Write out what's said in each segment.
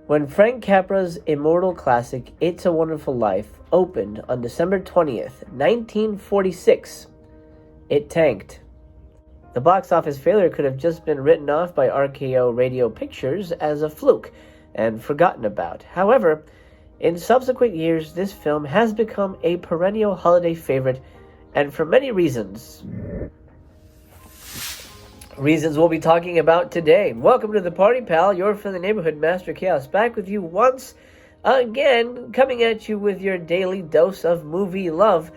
When Frank Capra's immortal classic It's a Wonderful Life opened on December 20th, 1946, it tanked. The box office failure could have just been written off by RKO Radio Pictures as a fluke and forgotten about. However, in subsequent years, this film has become a perennial holiday favorite, and for many reasons we'll be talking about today. Welcome to the party, pal. Your friendly neighborhood Master Chaos, back with you once again, coming at you with your daily dose of movie love.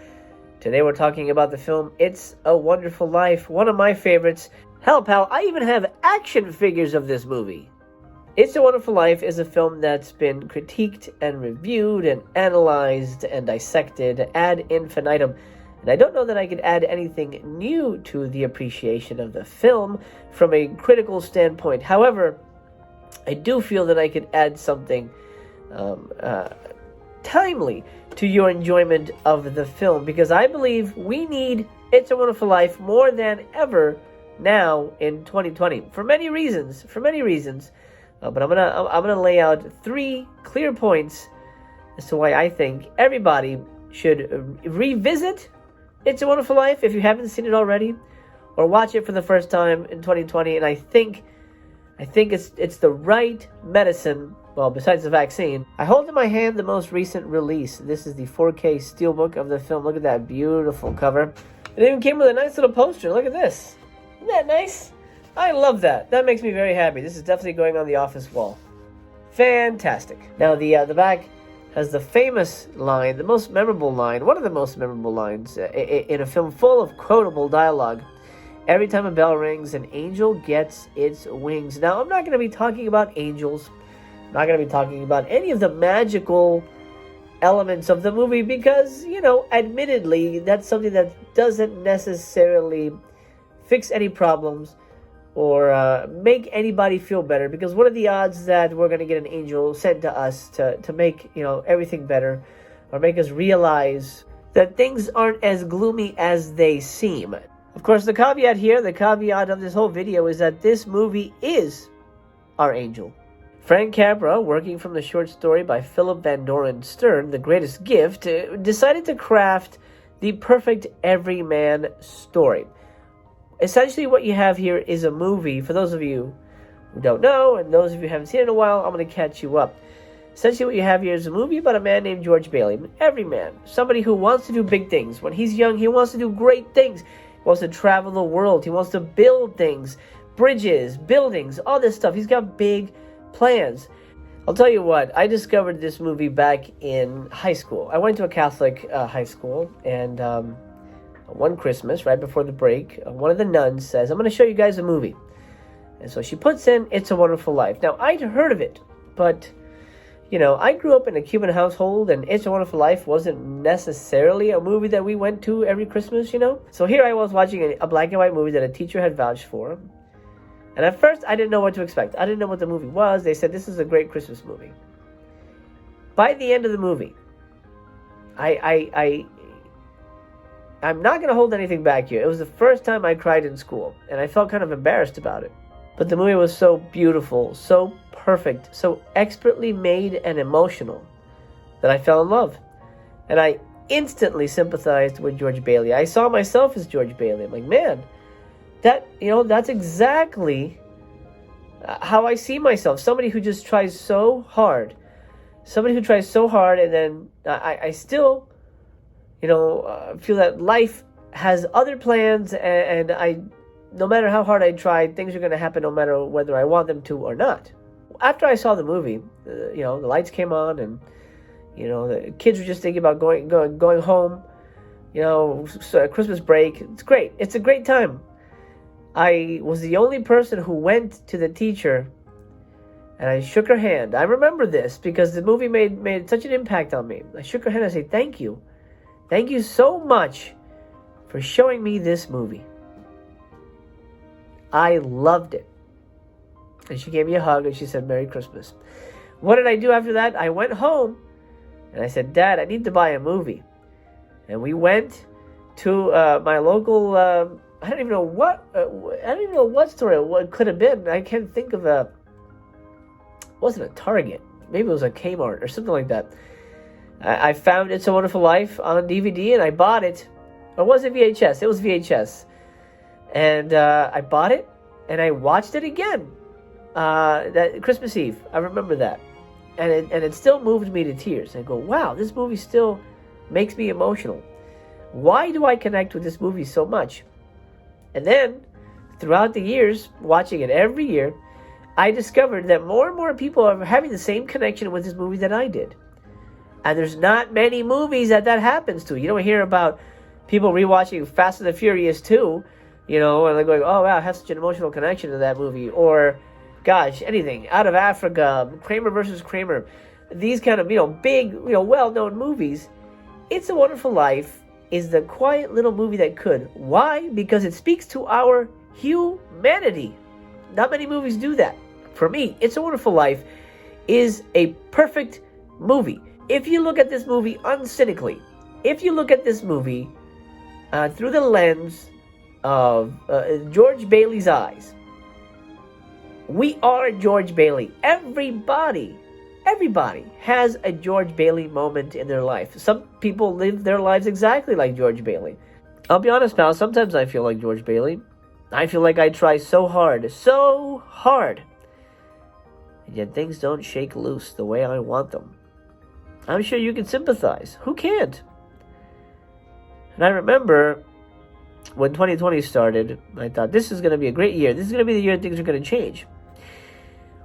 Today we're talking about the film It's a Wonderful Life, one of my favorites. Hell, pal, I even have action figures of this movie. It's a Wonderful Life is a film that's been critiqued and reviewed and analyzed and dissected ad infinitum. And I don't know that I could add anything new to the appreciation of the film from a critical standpoint. However, I do feel that I could add something timely to your enjoyment of the film, because I believe we need It's a Wonderful Life more than ever now in 2020 for many reasons. But I'm gonna lay out 3 clear points as to why I think everybody should revisit It's a Wonderful Life if you haven't seen it already, or watch it for the first time in 2020. And I think it's the right medicine. Well, besides the vaccine, I hold in my hand the most recent release. This is the 4K steelbook of the film. Look at that beautiful cover. It even came with a nice little poster. Look at this. Isn't that nice? I love that. That makes me very happy. This is definitely going on the office wall. Fantastic. Now the back has the famous line, the most memorable line, one of the most memorable lines in a film full of quotable dialogue. Every time a bell rings, an angel gets its wings. Now, I'm not going to be talking about angels. I'm not going to be talking about any of the magical elements of the movie because, admittedly, that's something that doesn't necessarily fix any problems or make anybody feel better, because what are the odds that we're going to get an angel sent to us to make everything better, or make us realize that things aren't as gloomy as they seem. Of course, the caveat of this whole video is that this movie is our angel. Frank Capra, working from the short story by Philip Van Doren Stern, The Greatest Gift, decided to craft the perfect everyman story. Essentially, what you have here is a movie. For those of you who don't know, and those of you who haven't seen it in a while, I'm going to catch you up. Essentially, what you have here is a movie about a man named George Bailey, an everyman, somebody who wants to do big things. When he's young, he wants to do great things. He wants to travel the world. He wants to build things, bridges, buildings, all this stuff. He's got big plans. I'll tell you what, I discovered this movie back in high school. I went to a Catholic high school, and one Christmas, right before the break, one of the nuns says, I'm going to show you guys a movie. And so she puts in It's a Wonderful Life. Now, I'd heard of it, but, I grew up in a Cuban household, and It's a Wonderful Life wasn't necessarily a movie that we went to every Christmas, So here I was watching a black and white movie that a teacher had vouched for. And at first, I didn't know what to expect. I didn't know what the movie was. They said, this is a great Christmas movie. By the end of the movie, I'm not going to hold anything back here. It was the first time I cried in school, and I felt kind of embarrassed about it. But the movie was so beautiful, so perfect, so expertly made and emotional that I fell in love. And I instantly sympathized with George Bailey. I saw myself as George Bailey. I'm like, man, that's exactly how I see myself. Somebody who just tries so hard. Somebody who tries so hard, and then I still feel that life has other plans, and no matter how hard I try, things are going to happen no matter whether I want them to or not. After I saw the movie, the lights came on, and the kids were just thinking about going home. Christmas break. It's great. It's a great time. I was the only person who went to the teacher, and I shook her hand. I remember this because the movie made such an impact on me. I shook her hand and I said, thank you. Thank you so much for showing me this movie. I loved it. And she gave me a hug and she said, Merry Christmas. What did I do after that? I went home and I said, Dad, I need to buy a movie. And we went to my local, I don't even know what store it could have been. I can't think of wasn't a Target. maybe it was a Kmart or something like that. I found It's a Wonderful Life on DVD and I bought it. Or was it VHS? It was VHS. And I bought it and I watched it again. That Christmas Eve. I remember that. And it still moved me to tears. I go, wow, this movie still makes me emotional. Why do I connect with this movie so much? And then, throughout the years, watching it every year, I discovered that more and more people are having the same connection with this movie that I did. And there's not many movies that happens to. You don't hear about people rewatching Fast and the Furious 2, and they're going, oh, wow, I have such an emotional connection to that movie. Or, gosh, anything. Out of Africa, Kramer versus Kramer. These kind of, big, well-known movies. It's a Wonderful Life is the quiet little movie that could. Why? Because it speaks to our humanity. Not many movies do that. For me, It's a Wonderful Life is a perfect movie. If you look at this movie uncynically, if you look at this movie through the lens of George Bailey's eyes, we are George Bailey. Everybody has a George Bailey moment in their life. Some people live their lives exactly like George Bailey. I'll be honest, pal, sometimes I feel like George Bailey. I feel like I try so hard, and yet things don't shake loose the way I want them. I'm sure you can sympathize. Who can't? And I remember when 2020 started, I thought, this is going to be a great year. This is going to be the year things are going to change.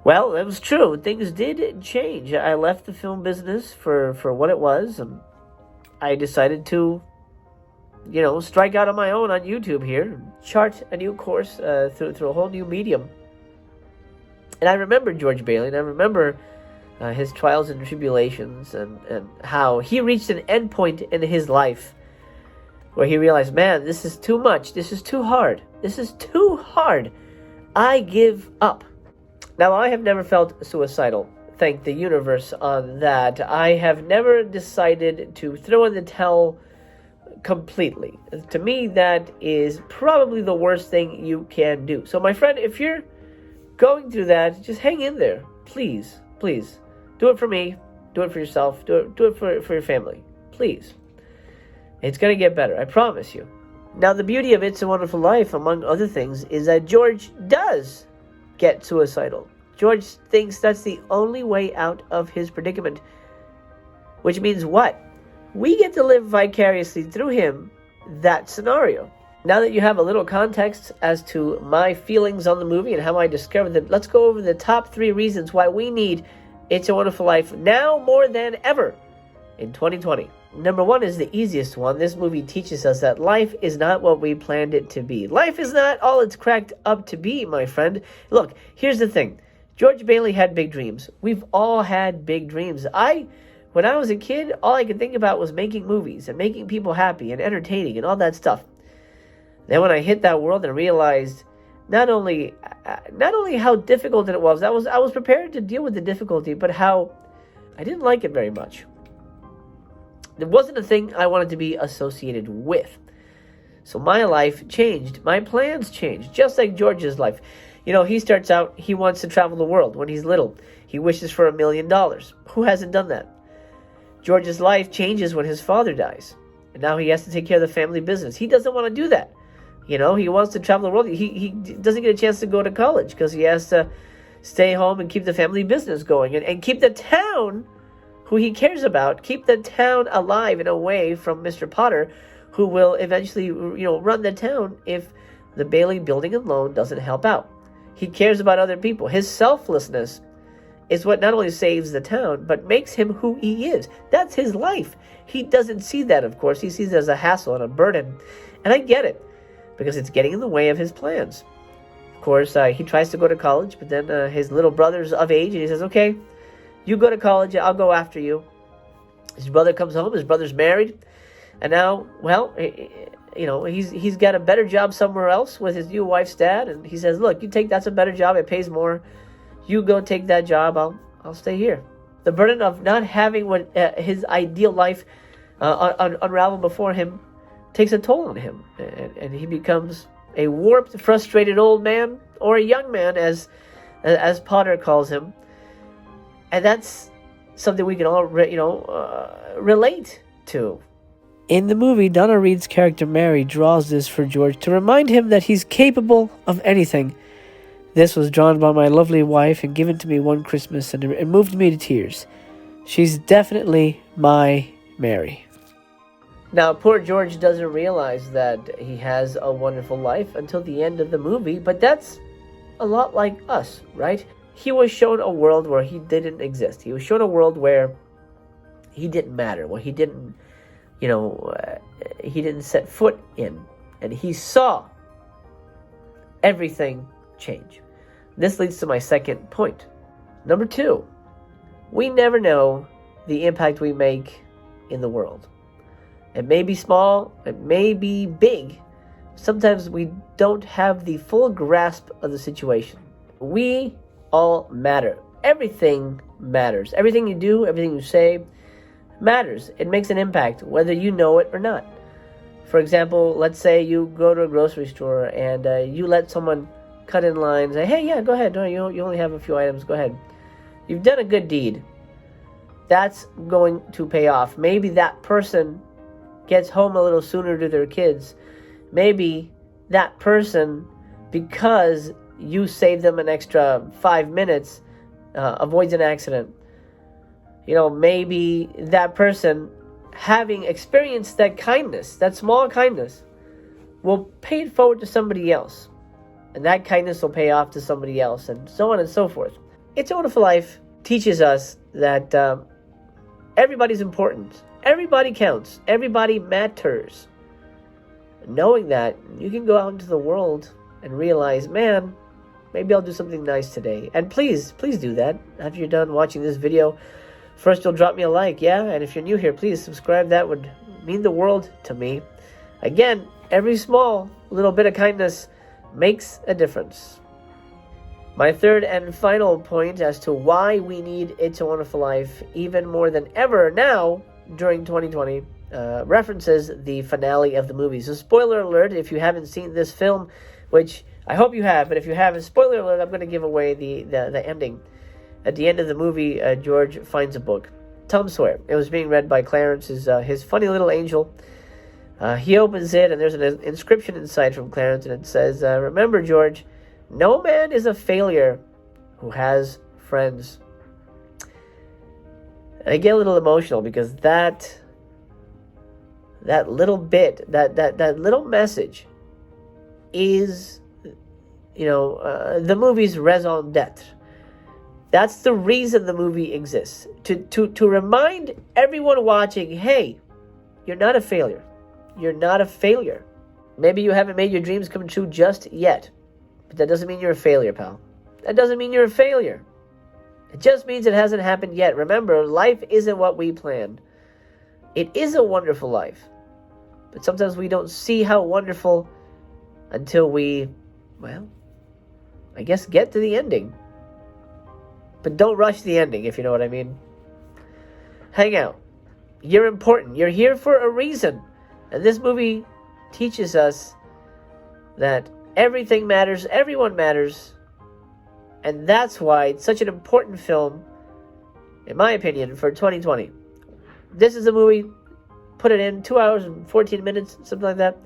Well, it was true. Things did change. I left the film business for what it was, and I decided to, strike out on my own on YouTube here, chart a new course through a whole new medium. And I remember George Bailey, and I remember his trials and tribulations, and how he reached an end point in his life where he realized, man, this is too much. This is too hard. This is too hard. I give up. Now, I have never felt suicidal. Thank the universe on that. I have never decided to throw in the towel completely. To me, that is probably the worst thing you can do. So, my friend, if you're going through that, just hang in there. Please, please. Do it for me. Do it for yourself. Do it for your family. Please. It's going to get better. I promise you. Now, the beauty of It's a Wonderful Life, among other things, is that George does get suicidal. George thinks that's the only way out of his predicament. Which means what? We get to live vicariously through him that scenario. Now that you have a little context as to my feelings on the movie and how I discovered them, let's go over the top 3 reasons why we need It's a Wonderful Life now more than ever in 2020. Number 1 is the easiest one. This movie teaches us that life is not what we planned it to be. Life is not all it's cracked up to be, my friend. Look, here's the thing. George Bailey had big dreams. We've all had big dreams. When I was a kid, all I could think about was making movies and making people happy and entertaining and all that stuff. Then when I hit that world and realized not only how difficult it was, I was prepared to deal with the difficulty, but how I didn't like it very much. It wasn't a thing I wanted to be associated with. So my life changed. My plans changed, just like George's life. He starts out, he wants to travel the world when he's little. He wishes for $1 million. Who hasn't done that? George's life changes when his father dies. And now he has to take care of the family business. He doesn't want to do that. He wants to travel the world. He doesn't get a chance to go to college because he has to stay home and keep the family business going and keep the town who he cares about, keep the town alive and away from Mr. Potter, who will eventually, run the town if the Bailey Building and Loan doesn't help out. He cares about other people. His selflessness is what not only saves the town, but makes him who he is. That's his life. He doesn't see that, of course. He sees it as a hassle and a burden. And I get it, because it's getting in the way of his plans. Of course, he tries to go to college, but then his little brother's of age, and he says, okay, you go to college, I'll go after you. His brother comes home, his brother's married, and now, well, he's got a better job somewhere else with his new wife's dad, and he says, look, that's a better job, it pays more. You go take that job, I'll stay here. The burden of not having what his ideal life unraveled before him takes a toll on him, and he becomes a warped, frustrated old man, or a young man, as Potter calls him. And that's something we can all, relate to. In the movie, Donna Reed's character Mary draws this for George to remind him that he's capable of anything. This was drawn by my lovely wife and given to me one Christmas, and it moved me to tears. She's definitely my Mary. Now, poor George doesn't realize that he has a wonderful life until the end of the movie, but that's a lot like us, right? He was shown a world where he didn't exist. He was shown a world where he didn't matter, where he didn't, he didn't set foot in. And he saw everything change. This leads to my second point. Number 2, we never know the impact we make in the world. It may be small, it may be big. Sometimes we don't have the full grasp of the situation. We all matter. Everything matters. Everything you do, everything you say matters. It makes an impact, whether you know it or not. For example, let's say you go to a grocery store and you let someone cut in line and say, hey, yeah, go ahead. No, you only have a few items. Go ahead. You've done a good deed. That's going to pay off. Maybe that person gets home a little sooner to their kids. Maybe that person, because you saved them an extra 5 minutes, avoids an accident. Maybe that person, having experienced that kindness, that small kindness, will pay it forward to somebody else. And that kindness will pay off to somebody else, and so on and so forth. It's a Wonderful Life teaches us that everybody's important. Everybody counts. Everybody matters. Knowing that, you can go out into the world and realize, man, maybe I'll do something nice today. And please do that. After you're done watching this video, first you'll drop me a like, yeah? And if you're new here, please subscribe. That would mean the world to me. Again, every small little bit of kindness makes a difference. My third and final point as to why we need It's a Wonderful Life even more than ever now during 2020 references the finale of the movie. So spoiler alert, if you haven't seen this film, which I hope you have, but if you haven't, spoiler alert, I'm going to give away the ending. At the end of the movie, George finds a book, Tom Sawyer. It was being read by Clarence, his funny little angel. He opens it, and there's an inscription inside from Clarence, and it says, remember, George, no man is a failure who has friends. And I get a little emotional because that little bit, that little message is, the movie's raison d'etre. That's the reason the movie exists. To remind everyone watching, hey, you're not a failure. You're not a failure. Maybe you haven't made your dreams come true just yet, but that doesn't mean you're a failure, pal. That doesn't mean you're a failure. It just means it hasn't happened yet. Remember, life isn't what we planned. It is a wonderful life. But sometimes we don't see how wonderful until we, get to the ending. But don't rush the ending, if you know what I mean. Hang out. You're important. You're here for a reason. And this movie teaches us that everything matters, everyone matters, and that's why it's such an important film, in my opinion, for 2020. This is a movie, put it in 2 hours and 14 minutes, something like that.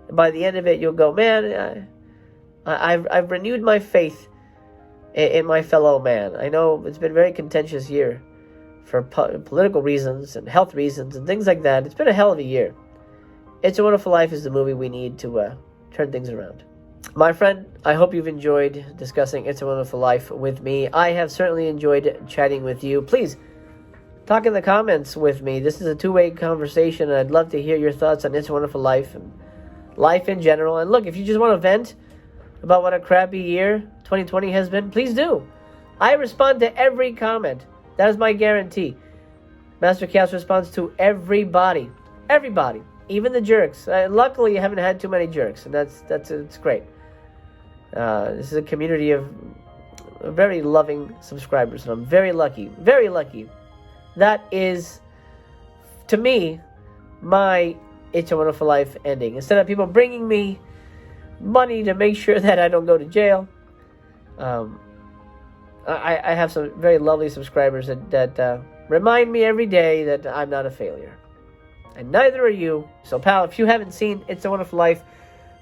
And by the end of it, you'll go, man, I've renewed my faith in my fellow man. I know it's been a very contentious year for political reasons and health reasons and things like that. It's been a hell of a year. It's a Wonderful Life is the movie we need to turn things around. My friend, I hope you've enjoyed discussing It's a Wonderful Life with me. I have certainly enjoyed chatting with you. Please, talk in the comments with me. This is a two-way conversation, and I'd love to hear your thoughts on It's a Wonderful Life and life in general. And look, if you just want to vent about what a crappy year 2020 has been, please do. I respond to every comment. That is my guarantee. Master Chaos responds to everybody. Everybody. Even the jerks. Luckily, I haven't had too many jerks, and it's great. This is a community of very loving subscribers, and I'm very lucky. Very lucky. That is, to me, my It's a Wonderful Life ending. Instead of people bringing me money to make sure that I don't go to jail, I have some very lovely subscribers that Remind me every day that I'm not a failure. And neither are you. So, pal, if you haven't seen It's a Wonderful Life,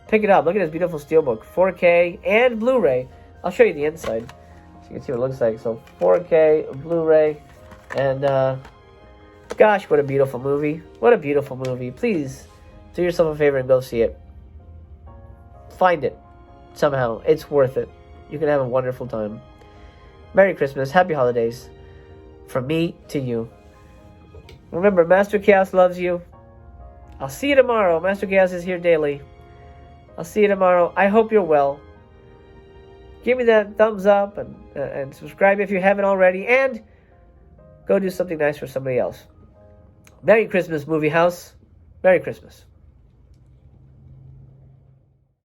pick it up. Look at this beautiful steelbook. 4K and Blu-ray. I'll show you the inside so you can see what it looks like. So, 4K, Blu-ray, and gosh, what a beautiful movie. What a beautiful movie. Please do yourself a favor and go see it. Find it somehow. It's worth it. You can have a wonderful time. Merry Christmas. Happy holidays. From me to you. Remember, Master Chaos loves you. I'll see you tomorrow. Master Chaos is here daily. I'll see you tomorrow. I hope you're well. Give me that thumbs up and subscribe if you haven't already. And go do something nice for somebody else. Merry Christmas, Movie House. Merry Christmas.